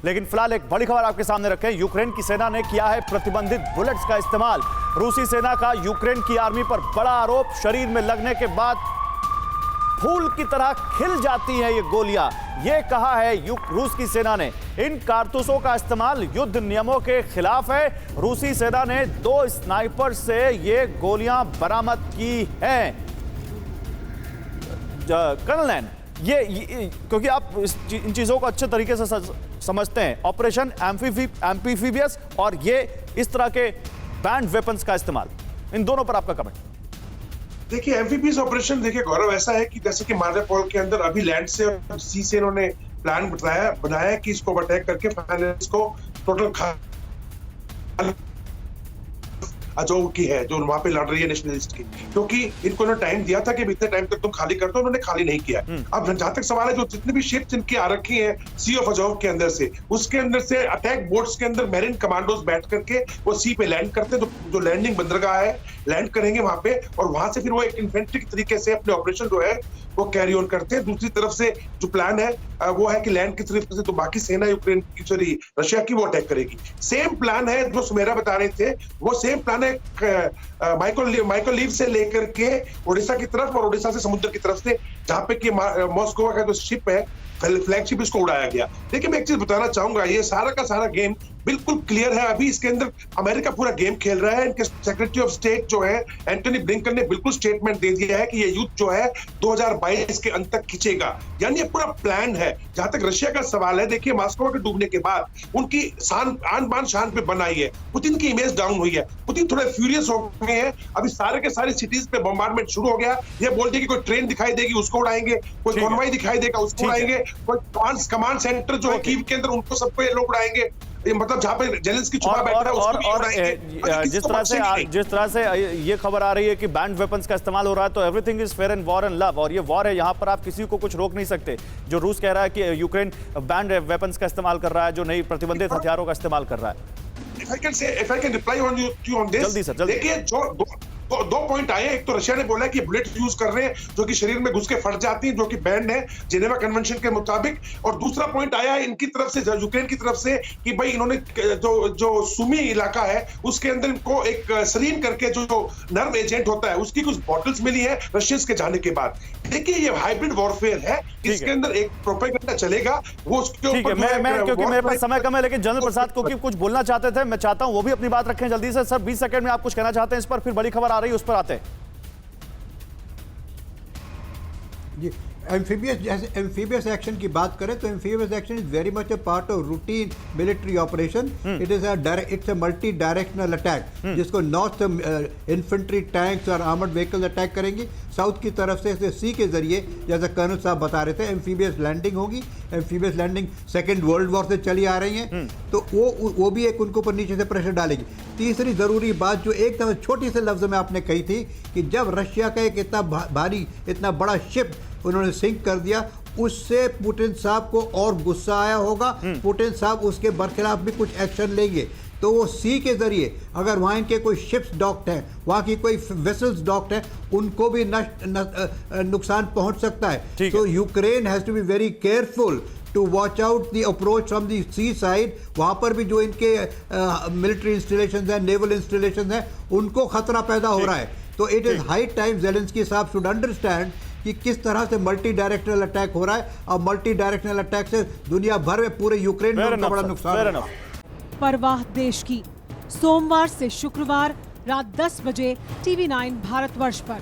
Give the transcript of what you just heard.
लेकिन फिलहाल एक बड़ी खबर आपके सामने रखें। यूक्रेन की सेना ने किया है प्रतिबंधित बुलेट्स का इस्तेमाल। रूसी सेना का यूक्रेन की आर्मी पर बड़ा आरोप, शरीर में लगने के बाद फूल की तरह खिल जाती हैं ये गोलियां। ये कहा है रूस की सेना ने। इन कारतूसों का इस्तेमाल युद्ध नियमों के खिलाफ है। रूसी सेना ने 2 स्नाइपर से ये गोलियां बरामद की हैं। कर्नल नैन, ये क्योंकि आप इन चीजों को अच्छे तरीके से समझते हैं, ऑपरेशन एम्फीबियस और ये इस तरह के बैंड वेपन्स का इस्तेमाल, इन दोनों पर आपका कमेंट। देखिए, एम्फीबियस ऑपरेशन, देखिए गौरव, ऐसा है कि जैसे कि मारिउपोल के अंदर अभी लैंड से और सी से इन्होंने प्लान बनाया कि इसको अटैक करके फाइनल इसको टोटल जो की है, जो वहां पे लड़ रही है नेशनलिस्ट की, क्योंकि इनको ने टाइम दिया था कि इतने टाइम तक तुम खाली कर दो, उन्होंने खाली नहीं किया। अब जहां तक सवाल है, जो जितनी भी शिप्स इनकी आ रखी है सी ऑफ अजोव के अंदर से, उसके अंदर से अटैक बोट्स के अंदर मेरिन कमांडोज बैठ करके वो सी पे लैंड करते हैं, जो लैंडिंग बंदरगाह है, लैंड करेंगे वहां पे, और वहां से फिर वो एक इन्फेंट्री के तरीके से अपने ऑपरेशन जो है वो कैरी ऑन करते हैं। दूसरी तरफ से जो प्लान है वो है कि लैंड की तरफ से तो बाकी सेना यूक्रेन की, सॉरी रशिया की, वो अटैक करेगी। सेम प्लान है जो सुमेरा बता रहे थे, वो सेम प्लान है माइकल लीव से लेकर के ओडिशा की तरफ, और ओडिशा से समुद्र की तरफ से, जहां पे कि मॉस्को का जो शिप है, फ्लैगशिप, इसको उड़ाया गया। देखिए, मैं एक चीज बताना चाहूंगा, ये सारा का सारा गेम बिल्कुल क्लियर है। अभी इसके अंदर अमेरिका पूरा गेम खेल रहा है। इनके सेक्रेटरी ऑफ स्टेट जो है एंटनी ब्लिंकन ने बिल्कुल स्टेटमेंट दे दिया है कि ये युद्ध जो है 2022 के अंत तक खींचेगा, यानी ये पूरा प्लान है। जहां तक रशिया का सवाल है, देखिए मॉस्को के डूबने के बाद उनकी आन बान शान पे बन आई है, पुतिन की इमेज डाउन हुई है, पुतिन थोड़े फ्यूरियस हो गए हैं। अभी सारे के सारे सिटीज पे बम्बार्डमेंट शुरू हो गया। ये बोल दिया कि कोई ट्रेन दिखाई देगी उसको उड़ाएंगे, कोई कॉन्वॉय दिखाई देगा उसको उड़ाएंगे, कोई कमांड सेंटर जो है कीव के अंदर, उनको सबको ये लोग उड़ाएंगे। मतलब जहां पे जेलेंस्की छुपा बैठा है उसको भी उड़ाएंगे। जिस तरह से ये खबर आ रही है कि बैंड वेपन्स का इस्तेमाल हो रहा है, तो everything is fair in war and love, और ये वॉर है, यहाँ पर आप किसी को कुछ रोक नहीं सकते। जो रूस कह रहा है कि यूक्रेन बैंड वेपन्स का इस्तेमाल कर रहा है, जो नई प्रतिबंधित हथियारों का इस्तेमाल कर रहा है। If I can reply on this, जल्दी सर, जल्दी। देखिए, जो दो पॉइंट आए हैं। एक तो रशिया ने बोला कि बुलेट यूज कर रहे हैं जो कि शरीर में घुस के फट जाती हैं, जो कि बैंड है जिनेवा कन्वेंशन के मुताबिक। और दूसरा पॉइंट आया है इनकी तरफ से, यूक्रेन की तरफ से, कि भाई इन्होंने जो सुमी इलाका है उसके अंदर इनको एक सरीन करके जो नर्व एजेंट होता है उसकी कुछ बॉटल्स मिली है रशियंस के जाने के बाद। देखिए, ये हाइब्रिड वॉरफेयर है, इसके अंदर एक प्रोपेगेंडा चलेगा, वो उसके ऊपर। मैं क्योंकि मेरे पास समय कम है, लेकिन जनरल प्रसाद क्योंकि कुछ बोलना चाहते थे, मैं चाहता हूं वो भी अपनी बात रखें जल्दी से। सर 20 सेकंड में आप कुछ कहना चाहते हैं इस पर, फिर बड़ी खबर आ रही है उस पर आते हैं। जी, एम्फीबियस एक्शन की बात करें तो amphibious action is very much a part of routine military operation. It's a multi directional attack, जिसको नॉर्थ इन्फेंट्री टैंक्स और आर्मर्ड व्हीकल्स अटैक करेंगी, साउथ की तरफ से सी के जरिए, जैसा कर्नल साहब बता रहे थे, एम्फीबियस लैंडिंग होगी। Amphibious landing second world war से चली आ रही है, तो वो भी एक उनको ऊपर नीचे से प्रेशर डालेगी। तीसरी जरूरी बात जो एकदम छोटी से लफ्ज में आपने कही थी, कि जब रशिया का एक इतना भारी, इतना बड़ा शिप उन्होंने सिंक कर दिया, उससे पुतिन साहब को और गुस्सा आया होगा। पुतिन साहब उसके बरखिलाफ भी कुछ एक्शन लेंगे, तो वो सी के जरिए, अगर वहाँ इनके कोई शिप्स डॉक्ड हैं, वहाँ की कोई वेसल्स डॉक्ड हैं, उनको भी नुकसान पहुंच सकता है। तो Ukraine has to be very careful to watch out the approach from the sea side. वहाँ पर भी जो इनके मिलिट्री इंस्टॉलेशंस हैं, नेवल इंस्टॉलेशंस हैं, उनको खतरा पैदा हो रहा है। तो it is high time Zelensky साहब शुड अंडरस्टैंड कि किस तरह से मल्टी डायरेक्शनल अटैक हो रहा है, और मल्टी डायरेक्शनल अटैक से दुनिया भर में, पूरे यूक्रेन में उनका बड़ा नुकसान है। परवाह देश की, सोमवार से शुक्रवार रात 10 बजे TV9 भारतवर्ष पर।